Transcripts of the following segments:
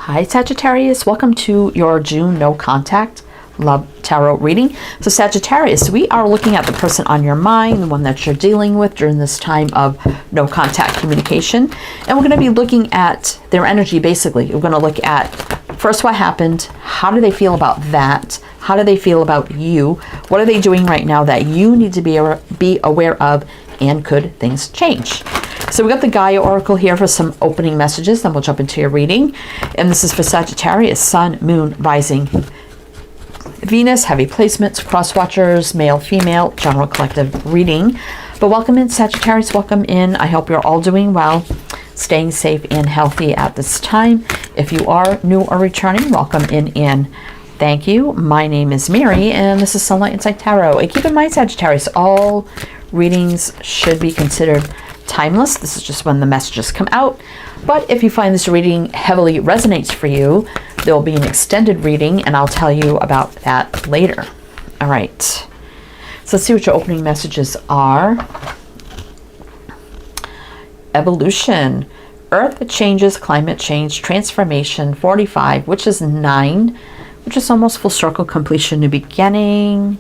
Hi Sagittarius, welcome to your June no contact love tarot reading. So Sagittarius, we are looking at the person on your mind, the one that you're dealing with during this time of no contact communication. And we're going to be looking at their energy basically. We're going to look at first what happened, how do they feel about that, how do they feel about you, what are they doing right now that you need to be aware of, and could things change? So we got the Gaia Oracle here for some opening messages, then we'll jump into your reading. And this is for Sagittarius, Sun, Moon, Rising, Venus, heavy placements, cross watchers, male, female, general collective reading. But welcome in Sagittarius, welcome in. I hope you're all doing well, staying safe and healthy at this time. If you are new or returning, welcome in and thank you. My name is Mary and this is Sunlight Insight Tarot. And keep in mind Sagittarius, all readings should be considered timeless. This is just when the messages come out. But if you find this reading heavily resonates for you, there will be an extended reading and I'll tell you about that later. All right. So let's see what your opening messages are. Evolution, Earth changes, climate change, transformation, 45, which is 9, which is almost full circle, completion, new beginning,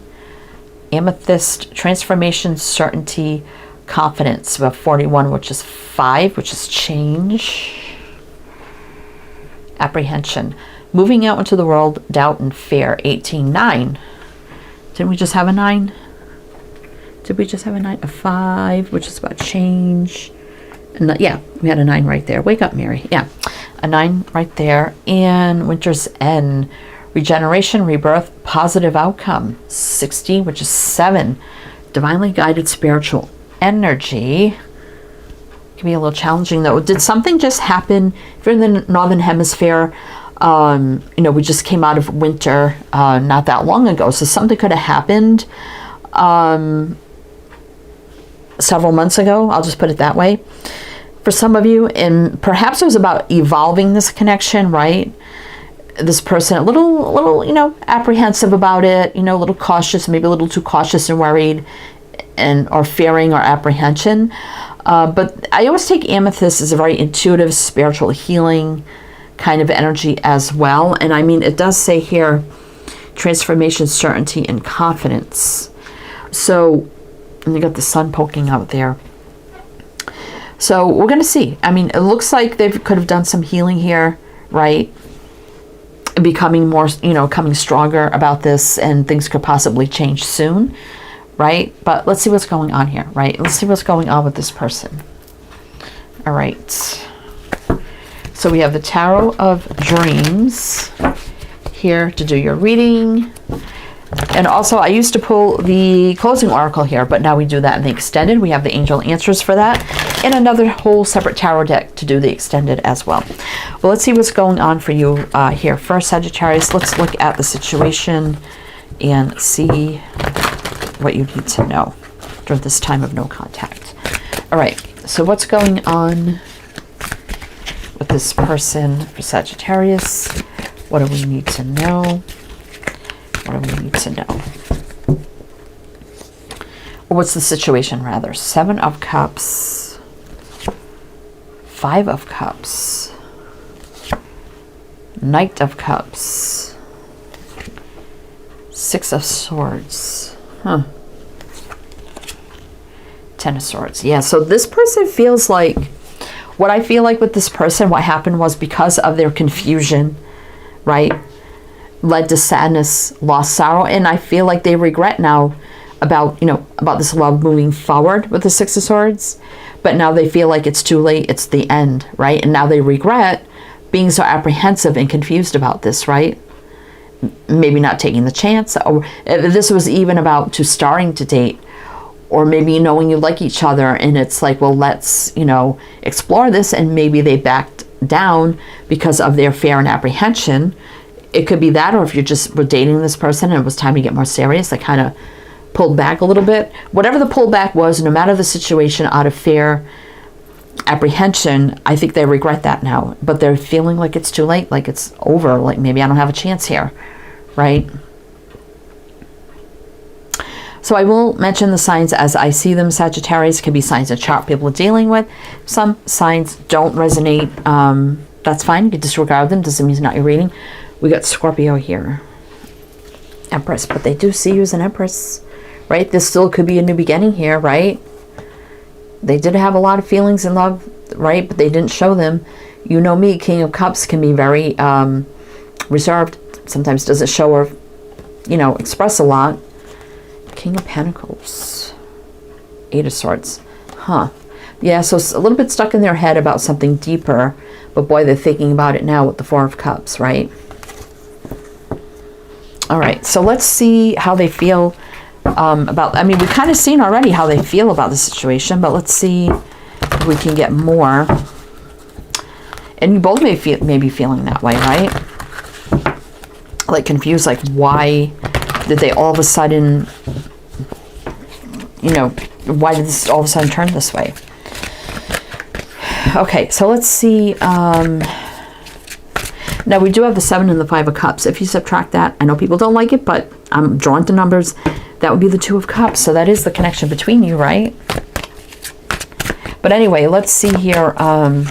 Amethyst, transformation, certainty, confidence. We have 41, which is 5, which is change, apprehension, moving out into the world, doubt and fear, 18, 9. Didn't we just have a 9? Did we just have a 9? A 5, which is about change. And yeah, we had a 9 right there. Wake up, Mary. Yeah, a 9 right there. And winter's end, regeneration, rebirth, positive outcome, 60, which is 7, divinely guided spiritual energy. Can be a little challenging though. Did something just happen if you're in the northern hemisphere? You know, we just came out of winter not that long ago, so something could have happened several months ago. I'll just put it that way for some of you, and perhaps it was about evolving this connection, right? This person a little you know, apprehensive about it, you know, a little cautious, maybe a little too cautious and worried and or fearing or apprehension. But I always take Amethyst as a very intuitive, spiritual healing kind of energy as well. And I mean, it does say here, transformation, certainty, and confidence. So, and you got the sun poking out there. So we're going to see. I mean, it looks like they could have done some healing here, right? Becoming more, you know, coming stronger about this, and things could possibly change soon. Right? But let's see what's going on here, right? Let's see what's going on with this person. All right. So we have the Tarot of Dreams here to do your reading. And also I used to pull the closing oracle here, but now we do that in the extended. We have the angel answers for that and another whole separate tarot deck to do the extended as well. Well, let's see what's going on for you here. First, Sagittarius, let's look at the situation and see what you need to know during this time of no contact. All right, so what's going on with this person for Sagittarius? What do we need to know? What do we need to know? Or what's the situation rather? 7 of Cups, 5 of Cups, Knight of Cups, 6 of Swords. Huh. 10 of Swords. Yeah, so this person feels like, what I feel like with this person, what happened was because of their confusion, right, led to sadness, loss, sorrow, and I feel like they regret now about, you know, about this love moving forward with the 6 of Swords, but now they feel like it's too late, it's the end, right? And now they regret being so apprehensive and confused about this, right? Maybe not taking the chance, or if this was even about to starting to date, or maybe knowing you like each other and it's like, well, let's, you know, explore this, and maybe they backed down because of their fear and apprehension. It could be that, or if you just were dating this person and it was time to get more serious, they kind of pulled back a little bit. Whatever the pullback was, no matter the situation, out of fear, apprehension, I think they regret that now, but they're feeling like it's too late, like it's over, like maybe I don't have a chance here, right? So I will mention the signs as I see them. Sagittarius can be signs of chart people are dealing with. Some signs don't resonate That's fine. You can disregard them. Doesn't mean it's not your reading. We got Scorpio here. Empress. But they do see you as an Empress, right? This still could be a new beginning here, right? They did have a lot of feelings in love, right? But they didn't show them. You know me, King of Cups can be very reserved. Sometimes doesn't show or, you know, express a lot. King of Pentacles. Eight of Swords. Huh. Yeah, so it's a little bit stuck in their head about something deeper. But boy, they're thinking about it now with the Four of Cups, right? All right, so let's see how they feel about... I mean, we've kind of seen already how they feel about the situation, but let's see if we can get more. And you both may be feeling that way, right? Like confused, like why did they all of a sudden, you know, why did this all of a sudden turn this way? Okay, so let's see. Now we do have the 7 and the 5 of Cups. If you subtract that, I know people don't like it, but I'm drawn to numbers. That would be the 2 of Cups. So that is the connection between you, right? But anyway, let's see here how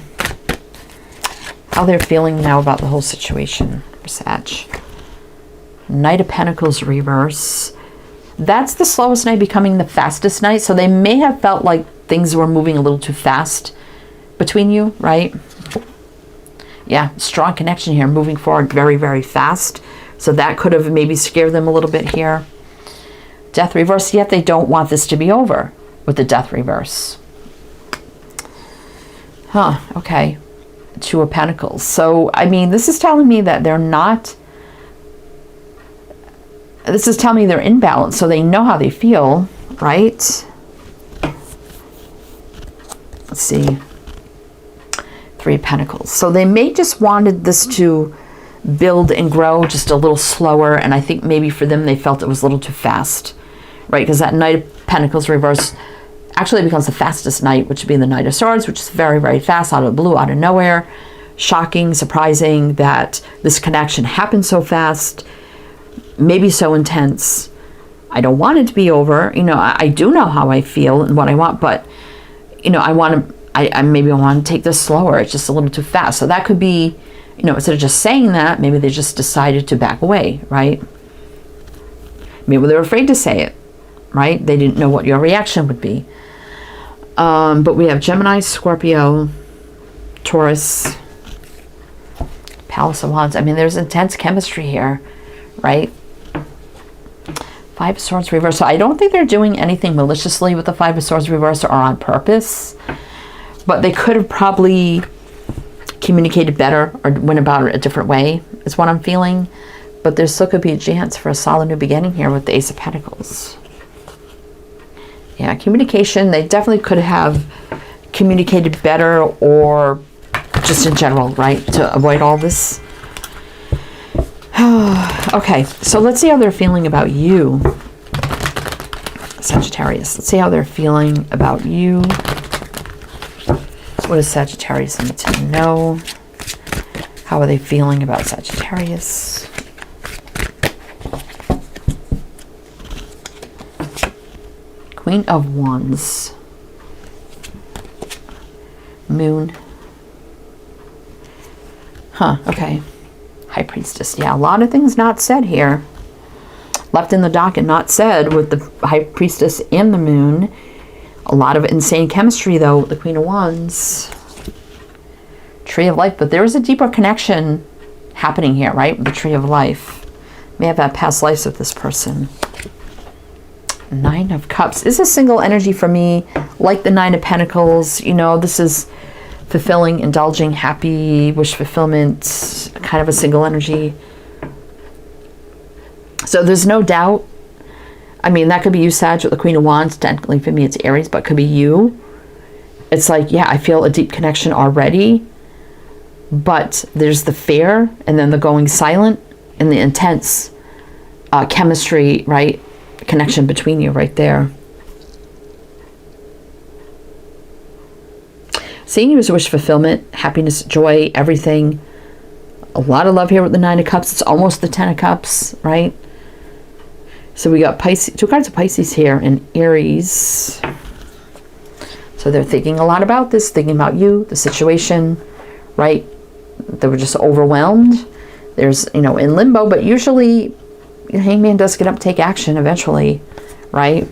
they're feeling now about the whole situation for Sag. Knight of Pentacles reverse. That's the slowest night becoming the fastest night. So they may have felt like things were moving a little too fast between you, right? Yeah, strong connection here, moving forward very, very fast. So that could have maybe scared them a little bit here. Death reverse, yet they don't want this to be over with the Death reverse. Huh, okay. 2 of Pentacles. So, I mean, this is telling me that they're not... This is telling me they're in balance, so they know how they feel, right? Let's see. 3 of Pentacles. So they may just wanted this to build and grow just a little slower, and I think maybe for them they felt it was a little too fast, right? Because that Knight of Pentacles reverse actually becomes the fastest knight, which would be the Knight of Swords, which is very, very fast, out of the blue, out of nowhere. Shocking, surprising that this connection happened so fast, maybe so intense. I don't want it to be over. You know, I do know how I feel and what I want, but, you know, I maybe I want to take this slower. It's just a little too fast. So that could be, you know, instead of just saying that, maybe they just decided to back away, right? Maybe they're afraid to say it, right? They didn't know what your reaction would be. But we have Gemini, Scorpio, Taurus, Palace of Wands. I mean, there's intense chemistry here, right? 5 of Swords reverse. So I don't think they're doing anything maliciously with the 5 of Swords reverse or on purpose. But they could have probably communicated better or went about it a different way, is what I'm feeling. But there still could be a chance for a solid new beginning here with the Ace of Pentacles. Yeah, communication, they definitely could have communicated better, or just in general, right, to avoid all this. Okay, so let's see how they're feeling about you, Sagittarius. Let's see how they're feeling about you. What does Sagittarius need to know? How are they feeling about Sagittarius? Queen of Wands. Moon. Huh, okay. High Priestess. Yeah, a lot of things not said here. Left in the docket, not said with the High Priestess and the Moon. A lot of insane chemistry, though, with the Queen of Wands. Tree of Life. But there is a deeper connection happening here, right? With the Tree of Life. May have had past lives with this person. 9 of Cups. This is a single energy for me. Like the 9 of Pentacles. You know, this is fulfilling, indulging, happy, wish fulfillment. Kind of a single energy. So there's no doubt. I mean, that could be you, Sag, with the Queen of Wands. Technically, for me, it's Aries, but it could be you. It's like, yeah, I feel a deep connection already. But there's the fear, and then the going silent, and the intense chemistry, right? Connection between you right there. Seeing you as a wish fulfillment, happiness, joy, everything. A lot of love here with the 9 of Cups. It's almost the 10 of Cups, right? So we got Pisces, 2 cards of Pisces here, and Aries. So they're thinking a lot about this, thinking about you, the situation, right? They were just overwhelmed. There's, you know, in limbo, but usually the Hangman does get up, take action eventually, right?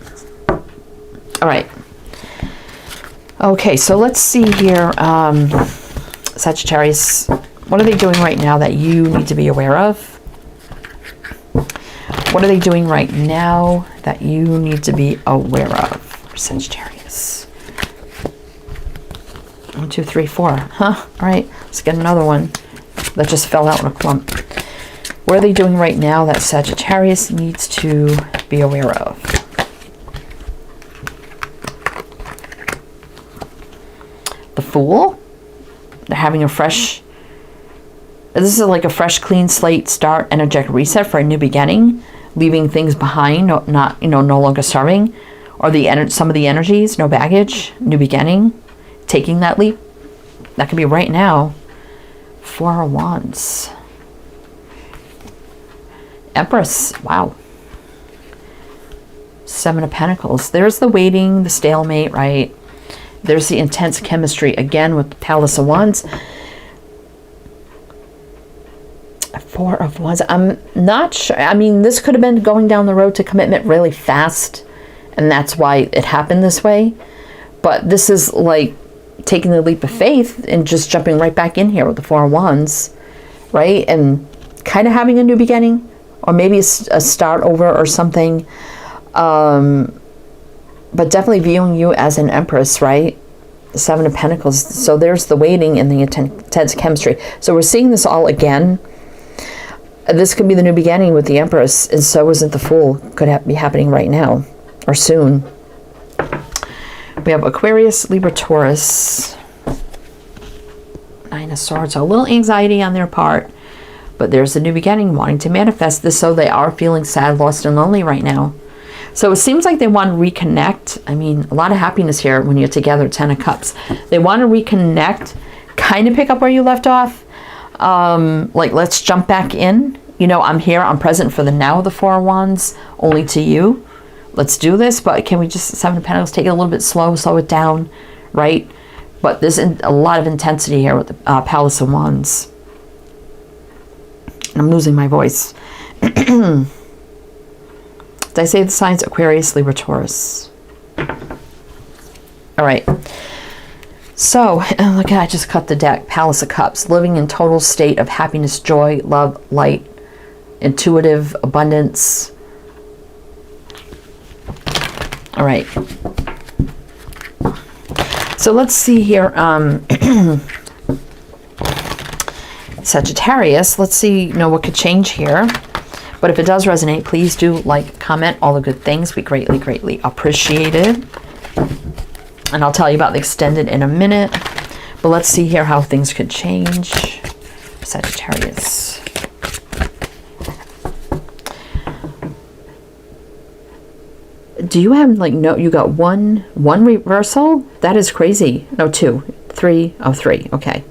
All right. Okay, so let's see here. Sagittarius, what are they doing right now that you need to be aware of? What are they doing right now that you need to be aware of, Sagittarius? 1, 2, 3, 4. Huh? All right, let's get another one that just fell out in a clump. What are they doing right now that Sagittarius needs to be aware of? The Fool. They're having a fresh... This is like a fresh, clean slate start, energetic reset for a new beginning. Leaving things behind, not, you know, no longer serving. Or some of the energies, no baggage, new beginning. Taking that leap. That could be right now. 4 of Wands. Empress. Wow. 7 of Pentacles. There's the waiting, the stalemate, right? There's the intense chemistry again with the Palace of Wands. 4 of Wands. I'm not sure. I mean, this could have been going down the road to commitment really fast, and that's why it happened this way. But this is like taking the leap of faith and just jumping right back in here with the 4 of Wands, right? And kind of having a new beginning, or maybe a start over or something. But definitely viewing you as an Empress, right? The 7 of Pentacles. So there's the waiting and the intense chemistry. So we're seeing this all again. This could be the new beginning with the Empress, and so isn't the Fool. Could be happening right now or soon. We have Aquarius, Libra, Taurus. 9 of Swords. So a little anxiety on their part, but there's a new beginning, wanting to manifest this. So they are feeling sad, lost, and lonely right now. So it seems like they want to reconnect. I mean, a lot of happiness here when you're together, 10 of Cups. They want to reconnect, kind of pick up where you left off. Like, let's jump back in. You know, I'm here, I'm present for the now, the 4 of Wands, only to you. Let's do this, but can we just, 7 of Pentacles, take it a little bit slow it down, right? But there's a lot of intensity here with the Palace of Wands. I'm losing my voice. Did I say the signs? Aquarius, Libra, Taurus. All right. So, look, I just cut the deck. Palace of Cups. Living in total state of happiness, joy, love, light, intuitive, abundance. All right. So let's see here. Sagittarius. Let's see, you know, what could change here. But if it does resonate, please do like, comment, all the good things. We greatly, greatly appreciate it. And I'll tell you about the extended in a minute. But let's see here how things could change. Sagittarius. Do you have, like, no, you got one reversal? That is crazy. No, 2. 3. Oh, 3. Okay.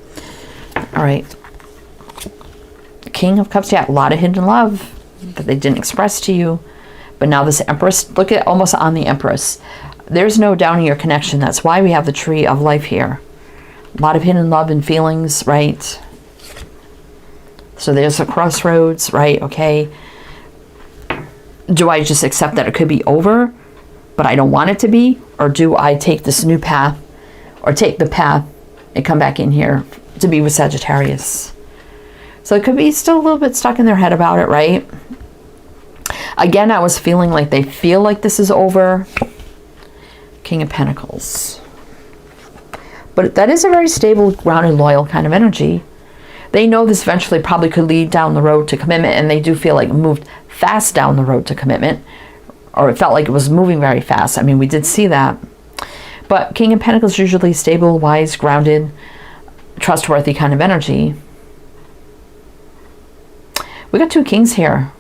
All right. King of Cups. Yeah, a lot of hidden love that they didn't express to you. But now this Empress, look at almost on the Empress. There's no downing your connection. That's why we have the Tree of Life here. A lot of hidden love and feelings, right? So there's a crossroads, right? Okay. Do I just accept that it could be over, but I don't want it to be? Or do I take this new path, or take the path and come back in here to be with Sagittarius? So it could be still a little bit stuck in their head about it, right? Again, I was feeling like they feel like this is over. King of Pentacles. But that is a very stable, grounded, loyal kind of energy. They know this eventually probably could lead down the road to commitment, and they do feel like it moved fast down the road to commitment, or it felt like it was moving very fast. I mean, we did see that. But King of Pentacles usually stable, wise, grounded, trustworthy kind of energy. We got 2 kings here.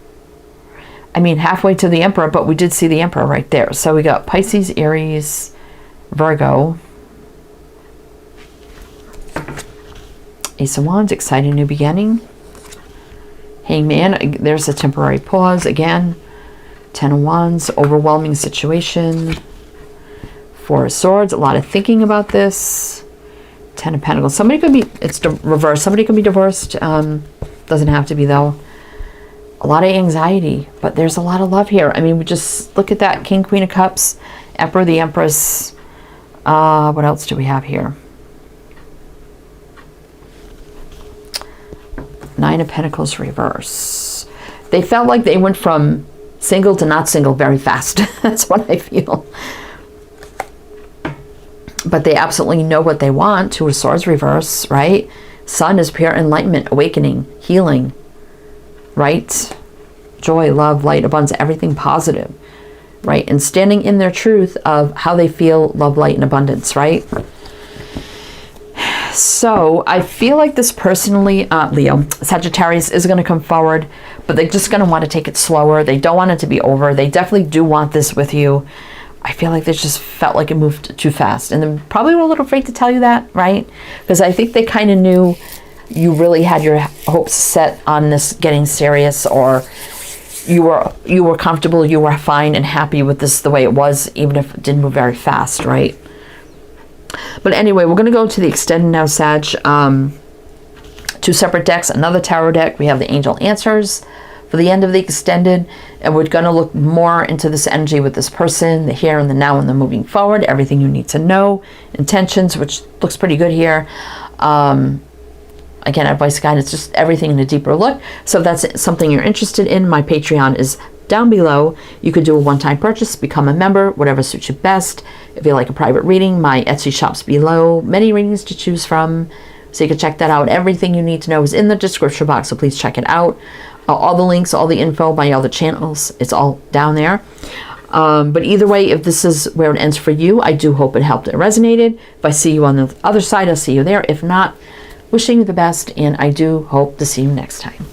I mean, halfway to the Emperor, but we did see the Emperor right there. So we got Pisces, Aries, Virgo. Ace of Wands, exciting new beginning. Hangman, there's a temporary pause again. 10 of Wands, overwhelming situation. 4 of Swords, a lot of thinking about this. Ten of Pentacles. Somebody could be, it's reversed. Somebody could be divorced. Doesn't have to be, though. A lot of anxiety, but there's a lot of love here. I mean, we just look at that. King, Queen of Cups, Emperor, the Empress. What else do we have here? Nine of Pentacles reverse. They felt like they went from single to not single very fast. That's what I feel. But they absolutely know what they want. Two of Swords reverse, right? Sun is pure enlightenment, awakening, healing, right? Joy, love, light, abundance, everything positive, right? And standing in their truth of how they feel, love, light, and abundance, right? So I feel like this personally, Leo, Sagittarius is going to come forward, but they're just going to want to take it slower. They don't want it to be over. They definitely do want this with you. I feel like they just felt like it moved too fast. And they probably were a little afraid to tell you that, right? Because I think they kind of knew you really had your hopes set on this getting serious, or you were comfortable, you were fine and happy with this the way it was, even if it didn't move very fast, right? But anyway, we're going to go to the extended now, Sag. Two separate decks, another tarot deck. We have the Angel Answers for the end of the extended, and we're going to look more into this energy with this person, the here and the now and the moving forward, everything you need to know, intentions, which looks pretty good here. Again, advice, guidance, just everything in a deeper look. So if that's something you're interested in, my Patreon is down below. You could do a one-time purchase, become a member, whatever suits you best. If you like a private reading, my Etsy shop's below. Many readings to choose from, so you can check that out. Everything you need to know is in the description box, so please check it out. All the links, all the info, my other channels, it's all down there. But either way, if this is where it ends for you, I do hope it helped, it resonated. If I see you on the other side, I'll see you there. If not, wishing you the best, and I do hope to see you next time.